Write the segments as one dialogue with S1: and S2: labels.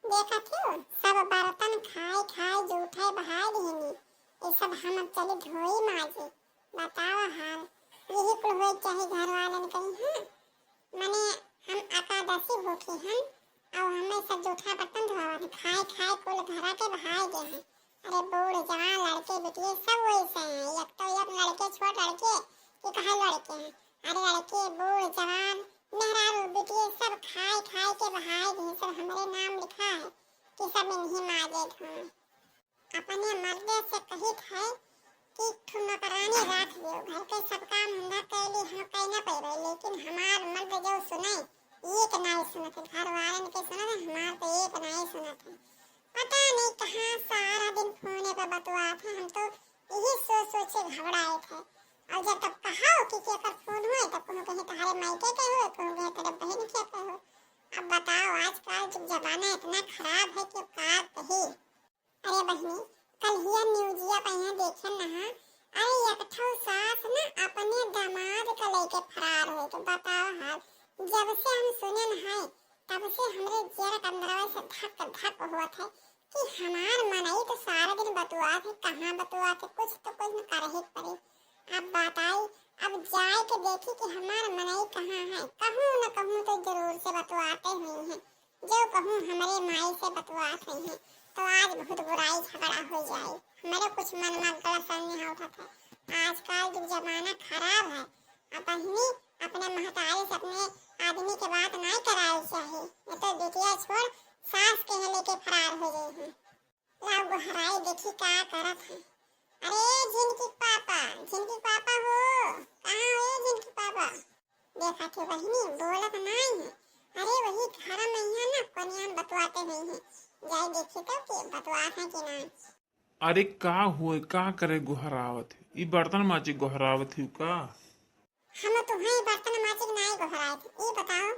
S1: देखा थियो सब बर्तन खाए खाए जूठे बहाए देनी। ये सब हम अब चले धोई माजे। बताओ हाल यही कुल हो चाहे घर वालन कही हाँ मने हम एकादशी भूखी हैं और हमें सब जूठा बर्तन धोवा खाए खाए कुल घरा के बहाए गए हैं। अरे बूढ़ जवान लड़के बेटिए सब वैसे हैं। एक तो एक लड़के छोट लड़के कि कहा लड़के हैं। अरे लड़के बूढ़ जवान मेहरारू बेटिए सब खाए खाए के बहाए गए। सब हमारे नाम लिखा है कि सब इन्हीं माजे धो। अपने मर्दे से कही है कि तुम नौकरानी रख दियो घर के सब काम धंधा कैली हम कहना पड़े लेकिन हमार मर्द जो सुने एक नहीं सुनते घर वालन के सुने हमार तो एक नहीं सुनते। पता नहीं कहाँ सारा दिन फोन पे बतवा थे। हम तो यही सोच सोच के घबराए थे और जब तक कहा कि केकर फोन हुए तब कहूँ कहीं तुम्हारे मायके के हो कहूँ कहीं तेरे बहन के हो। अब बताओ आजकल जब जमाना इतना खराब है कि का कही। अरे बहनी कल ही न्यूज़िया पे यहाँ देखे ना अरे एक ठो सास ना अपने दामाद का लेके फरार हुए। तो बताओ हाल जब से हम सुने न है तब से हमरे जरा कंदरवा से धक धक हुआ था कि हमार मनई तो सारा दिन बतुआ थे कहाँ बतुआ थे कुछ तो कुछ न कर ही पड़े। अब बताई अब जाए के देखी कि हमार मनई कहाँ है। कहूँ न कहूँ तो जरूर से बतुआते हुए हैं जो कहूँ हमारे माई से बतुआते हैं तो आज बहुत बुराई झगड़ा हो जाए। हमारे कुछ मन में गलत नहीं होता था। आजकल जो जमाना खराब है अब बहनी अपने महतारी से अपने आदमी के बात नहीं कराई चाहिए। ये तो बेटिया छोड़ सास के लेके फरार हो गई है। लाओ गुहराई देखी क्या करत है। अरे जिनकी पापा हो कहाँ हो जिनकी पापा। देखा थे बहनी बोलत नहीं है। अरे वही घर में ही ना कोनिया बतवाते हुए हैं जाए देखी तो कि बतवात है कि नहीं।
S2: अरे का हुए का करे गुहरावत है ई बर्तन माची गुहरावत है का।
S1: हम तुम्हें बर्तन माचिक नहीं गुहराए थे। ये बताओ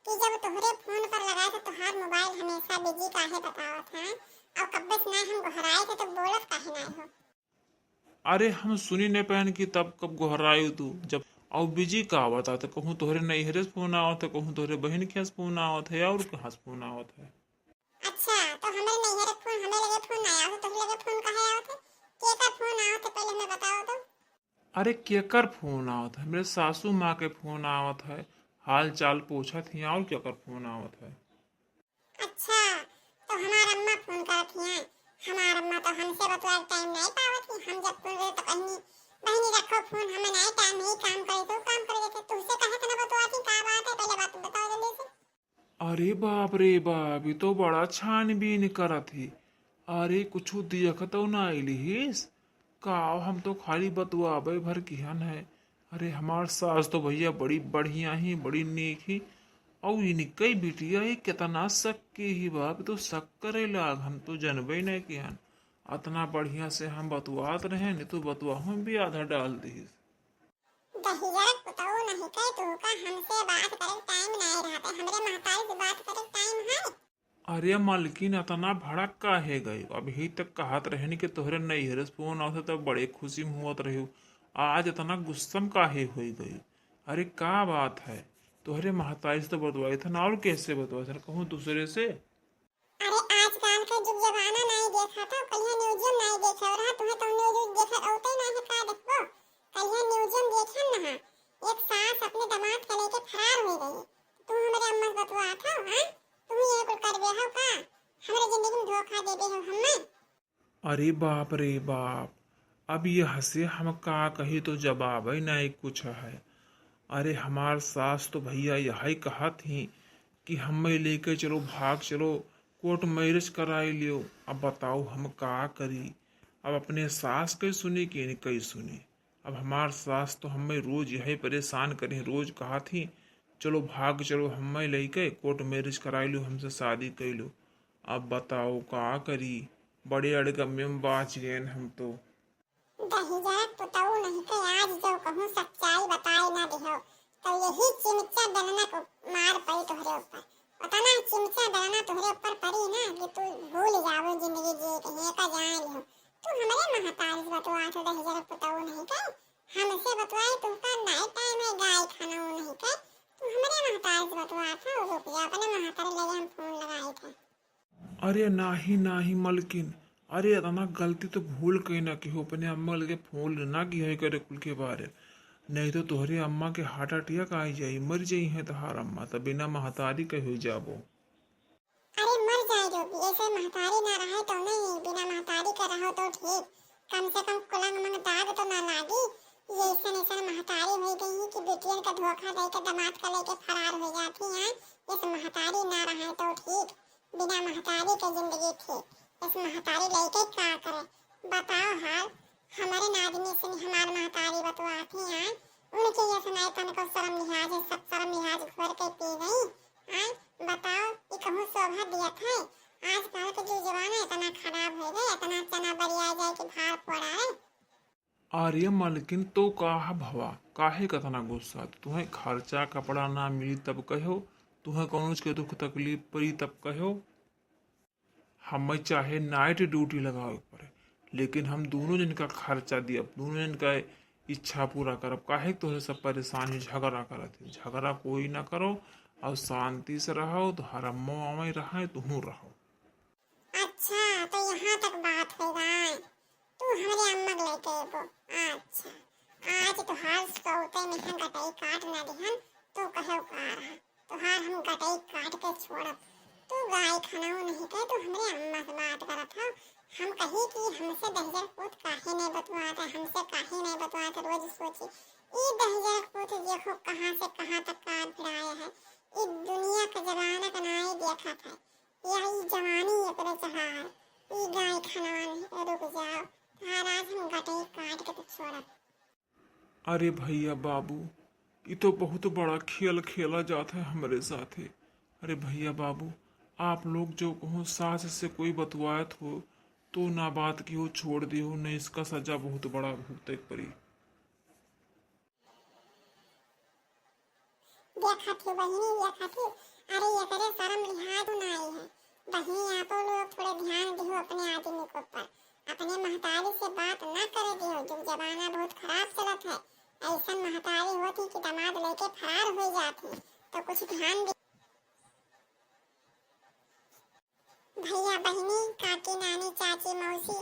S1: कि जब तुम्हारे फोन पर लगाए थे तुम्हारा मोबाइल हमेशा बिजी काहे बताओ था और कब से नहीं हम गुहराए थे तो बोलत काहे नहीं हो।
S2: अरे हम सुनी नहीं पहन की तब कब गुहरायु तू जब और बिजी का आवत है। कहूँ तोहरे नैहरे से फोन आवत है कहूँ तोहरे बहन के फोन आवत है और कहाँ से फोन आवत है।
S1: अच्छा तो हमारे नैहरे फोन हमें लगे फोन नहीं आवत तो लगे फोन काहे आवत है केका फोन आवत है पहले हमें बताओ तो।
S2: अरे केकर फोन आवत है मेरे सासू माँ के फोन आवत है हाल चाल पूछत ही और केकर फोन आवत है।
S1: अच्छा तो हमारा अम्मा फोन करती हैं। हमारा अम्मा तो हमसे बतवा टाइम नहीं पावत थी। हम जब फोन तो बहनी बहनी रखो फोन हमें नहीं टाइम नहीं काम करे तो काम कर देते तुझसे कहे तो ना बतवाती क्या बात है पहले बात बताओ जल्दी से।
S2: अरे बाप रे बाप ये तो बड़ा छानबीन करत ही। अरे कुछ देखतो ना अलिहिस का हम तो खाली बतवाबे भर किहन है। अरे हमार सास तो भैया बड़ी बढ़िया ही बड़ी नेक ही और इनकई बिटिया ये कितना शक के ही बाप तो शक करे लाग हम तो जनबे नहीं किहन। अतना बढ़िया से हम बतवात रहे नहीं तो बतवा हम भी आधा डाल दी।
S1: दहिया बताओ नहीं कहे तो का हमसे बात करे टाइम नहीं रहता हमरे महतारी से बात करे टाइम है।
S2: अरे मालकिन अतना भड़क काहे गई अभी तक कहत रहनी कि तोहरे नैहरे से फोन आवत तब बड़े खुशी हुआ रही आज इतना गुस्सम काहे हो गई। अरे का बात है तोहरे महतारी से तो बतवाई था ना और कैसे बतवाई था कहूँ दूसरे से।
S1: अरे आजकल का जुग जमाना नहीं देखा था कहीं न्यूज़ नहीं देखे और हाँ तुम्हें तो न्यूज़ देखे औते नहीं है का देखो कहीं न्यूज़ देखे ना एक सास अपने दामाद के लेके फरार हो गई। तुम हमारे अम्मा को बतवा था हां तुम ये कुल कर बे हो का हमारे जिंदगी में धोखा दे बे हो हमें।
S2: अरे बाप रे बाप अब ये हंसे हम का कही तो जवाब ही नहीं कुछ है। अरे हमार सास तो भैया यही कहा थी कि हमें लेके चलो भाग चलो कोर्ट मैरिज कराई लियो। अब बताओ हम का करी अब अपने सास के सुनी कि नहीं कई सुनी। अब हमार सास तो हमें रोज यही परेशान करें रोज कहा थी चलो भाग चलो हमें लेके कोर्ट मैरिज कराई लो हमसे शादी कर लो। अब बताओ का करी बड़े अड़गम्य में बाच गए हम तो।
S1: दहिया बताओ नहीं के आज जो कहूँ सच्चाई बताए ना दिहो तो यही चिमचा डलना को मार पड़ी तुम्हारे ऊपर। पता ना चिमचा डलना तुम्हारे ऊपर पड़ी ना कि तू भूल जाओ जिंदगी जी कहीं का जान लियो। तू हमारे महतारी से बतवा तो दहिया बताओ नहीं के हमसे बतवाए तुमका नाइट टाइम में गाय खाना नहीं के तू हमारे महतारी से बतवा था रुक जा अपने महतारी लगे हम फोन लगाए थे।
S2: अरे नाही नाही मलकिन, अरे इतना गलती तो भूल कहीं ना कि हो अपने अम्मा लगे फोन ना की है करे कुल के बारे। नहीं तो तोहरे अम्मा के हार्ट अटैक आई जाई, मर जाई है तोहार अम्मा तो बिना महतारी के हो जाबो।
S1: अरे मर जाए जो भी, ऐसे महतारी ना रहे तो नहीं, बिना महतारी का रहो तो ठीक, कम से कम कुलंग मंग दाग तो ना लागी। ये ऐसा महतारी हो गई है कि बेटियन का धोखा दे के दामाद का लेके फरार हो जाती हैं। इस महतारी ना रहे तो ठीक, बिना महतारी के जिंदगी थी, इस महतारी लेके क्या करे बताओ हाल। हमारे नादनी से हमारे महतारी बतवाती हैं, उनके ये सुनाई तन को शर्म लिहाज है, सब शर्म लिहाज घोर के पी गई। हाँ बताओ ये कहूँ शोभा दिया था। आजकल के जो जमाना इतना खराब हो गया, इतना चना बरिया जाए कि भार पड़ा है।
S2: अरे मलकिन तो काहा भवा, काहे कतना गुस्सा, तुम्हें खर्चा कपड़ा ना मिली तब कहो, तुम्हें कौन के दुख तकलीफ पड़ी तब कहो। हमें चाहे नाइट ड्यूटी लगावे पड़े, लेकिन हम दोनों जन का खर्चा दिया, दोनों जन का इच्छा पूरा करब। काहे तो सब परेशानी झगड़ा करत है, झगड़ा कोई ना करो और शांति से रहो, तो हर अम्मा अम्मा रहे तुम रहो।
S1: अच्छा तो यहाँ तक बात है गाय, तू हमारे अम्मा के लेके एबो। अच्छा आज तो हाल सोते में हम गटाई काट ना दिहन, तो कहे का रहा तो हार हम गटाई काट के छोड़ब। तू गाय खाना नहीं कहे तो हमारे अम्मा से बात करत हो। हम कही कि हमसे दहजर पूत काहे नहीं बतवाता, हमसे काहे नहीं बतवाता। रोज सोची ये दहजर पूत देखो कहाँ से कहाँ तक काट फिराया है, इस दुनिया का जमाना का नहीं देखा था, यही जवानी एकरे चढ़ा है। ये गाय खाना नहीं, रुक जाओ महाराज हम गटाई काट के तो छोड़ब।
S2: अरे भैया बाबू, ये तो बहुत बड़ा खेल खेला जाता है हमारे साथ है। अरे भैया बाबू, आप लोग जो कहो सास से कोई बतवायत हो तो ना बात की हो छोड़ दी हो, नहीं इसका सजा बहुत बड़ा भुगते पड़ी।
S1: देखा थी बहिनी, देखा थी। अरे ये करे शर्म लिहाज ना आई है। बहिनी आप लोग थोड़े ध्यान दियो अपने आदमी के ऊपर, अपने महतारी से बात ना करे दियो। जो जमाना बहुत खराब चलत है, ऐसा महतारी होती कि दामाद लेके फरार हो जाती, तो कुछ ध्यान दे। भैया बहिनी काकी नानी चाची मौसी,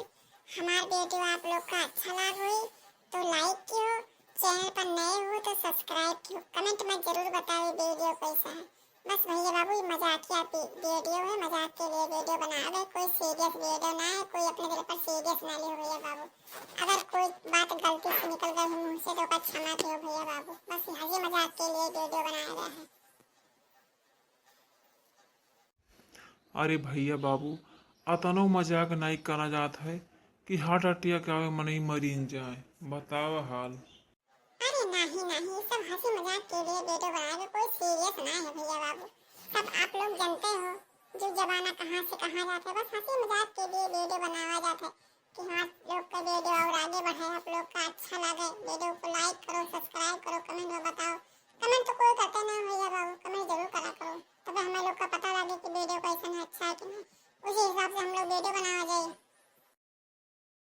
S1: हमारे वीडियो आप लोग का अच्छा लगा हुई तो लाइक कियो, चैनल पर नए हो तो सब्सक्राइब कियो, कमेंट में जरूर बताओ वीडियो कैसा है। बस भैया बाबू ये मजाकिया वीडियो है, मजाक के लिए वीडियो बनावे, कोई सीरियस वीडियो ना है, कोई अपने दिल पर सीरियस ना ले भैया बाबू। अगर कोई बात गलती से निकल गई मुंह से तो क्षमा करो भैया बाबू, बस हंसी मजाक के लिए वीडियो बनाया गया है।
S2: अरे भैया बाबू, अतनो मजाक नहीं करा जात है कि हार्ट अटैक आवे मन ही मरी जाए, बताओ हाल।
S1: अरे नहीं नहीं, सब हंसी मजाक के लिए वीडियो बनाए, कोई सीरियस ना है भैया बाबू। सब आप लोग जानते हो जो जमाना कहाँ से कहाँ जाता है, बस हंसी मजाक के लिए वीडियो बनाया जाता है कि हाँ लोग का वीडियो और आगे बढ़े, आप लोग का अच्छा लगे वीडियो